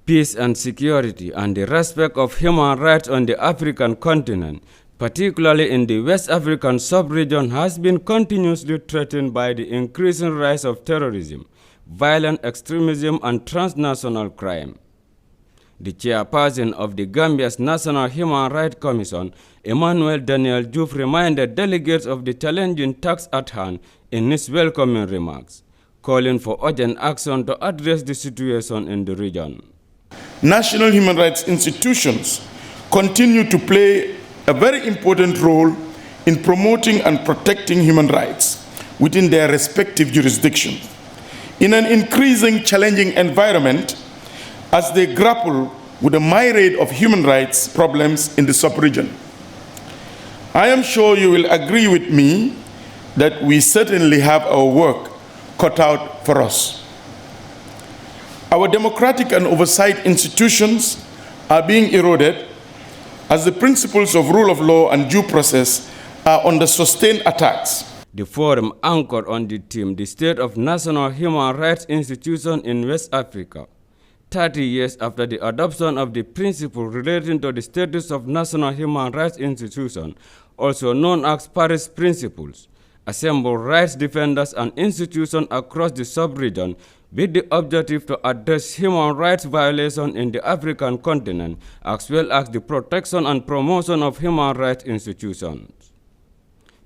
Peace and security and the respect of human rights on the African continent, particularly in the West African sub-region, has been continuously threatened by the increasing rise of terrorism, violent extremism, and transnational crime. The chairperson of the Gambia's National Human Rights Commission, Emmanuel Daniel Diouf, reminded delegates of the challenging task at hand in his welcoming remarks, calling for urgent action to address the situation in the region. National human rights institutions continue to play a very important role in promoting and protecting human rights within their respective jurisdictions in an increasing challenging environment as they grapple with a myriad of human rights problems in the sub-region. I am sure you will agree with me that we certainly have our work cut out for us. Our democratic and oversight institutions are being eroded as the principles of rule of law and due process are under sustained attacks. The forum anchored on the theme, the state of national human rights institutions in West Africa, 30 years after the adoption of the principle relating to the status of national human rights institutions, also known as Paris Principles, assembled rights defenders and institutions across the sub-region with the objective to address human rights violations in the African continent, as well as the protection and promotion of human rights institutions.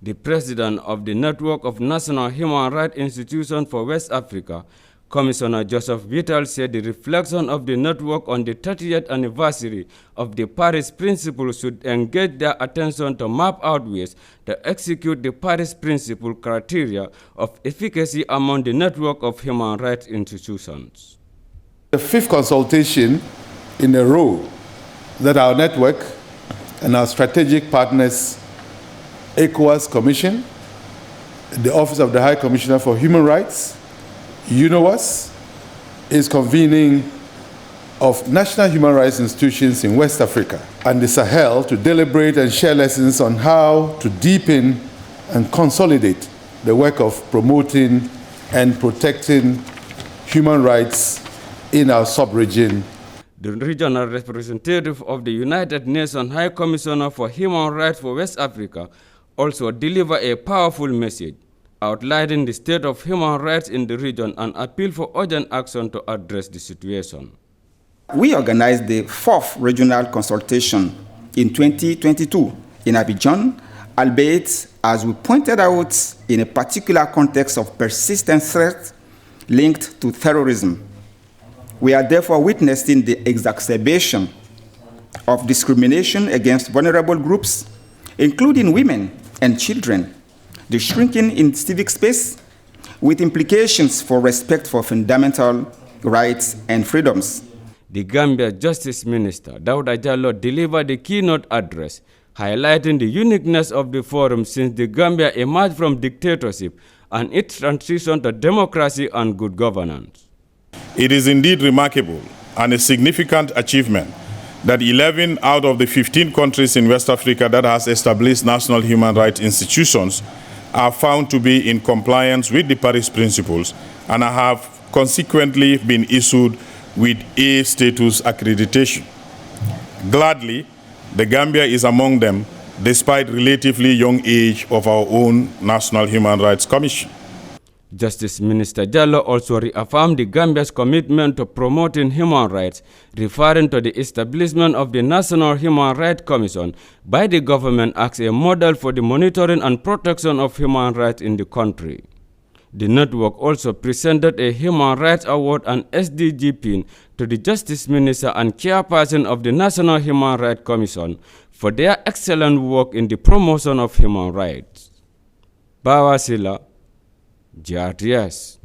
The president of the Network of National Human Rights Institutions for West Africa, Commissioner Joseph Vital, said the reflection of the network on the 30th anniversary of the Paris Principles should engage their attention to map out ways to execute the Paris Principle criteria of efficacy among the network of human rights institutions. The fifth consultation in a row that our network and our strategic partners, ECOWAS Commission, the Office of the High Commissioner for Human Rights, UNOWAS, is convening of national human rights institutions in West Africa and the Sahel to deliberate and share lessons on how to deepen and consolidate the work of promoting and protecting human rights in our sub-region. The regional representative of the United Nations High Commissioner for Human Rights for West Africa also delivered a powerful message, outlining the state of human rights in the region and appeal for urgent action to address the situation. We organized the 4th regional consultation in 2022 in Abidjan, albeit, as we pointed out, in a particular context of persistent threats linked to terrorism. We are therefore witnessing the exacerbation of discrimination against vulnerable groups, including women and children, the shrinking in civic space, with implications for respect for fundamental rights and freedoms. The Gambia Justice Minister, Dauda Jallow, delivered the keynote address, highlighting the uniqueness of the forum since the Gambia emerged from dictatorship and its transition to democracy and good governance. It is indeed remarkable and a significant achievement that 11 out of the 15 countries in West Africa that has established national human rights institutions are found to be in compliance with the Paris Principles and have consequently been issued with A status accreditation. Gladly, the Gambia is among them, despite relatively young age of our own National Human Rights Commission. Justice Minister Jallow also reaffirmed the Gambia's commitment to promoting human rights, referring to the establishment of the National Human Rights Commission by the government as a model for the monitoring and protection of human rights in the country. The network also presented a Human Rights Award and SDG pin to the Justice Minister and Chairperson of the National Human Rights Commission for their excellent work in the promotion of human rights. Bawasila, GRTS.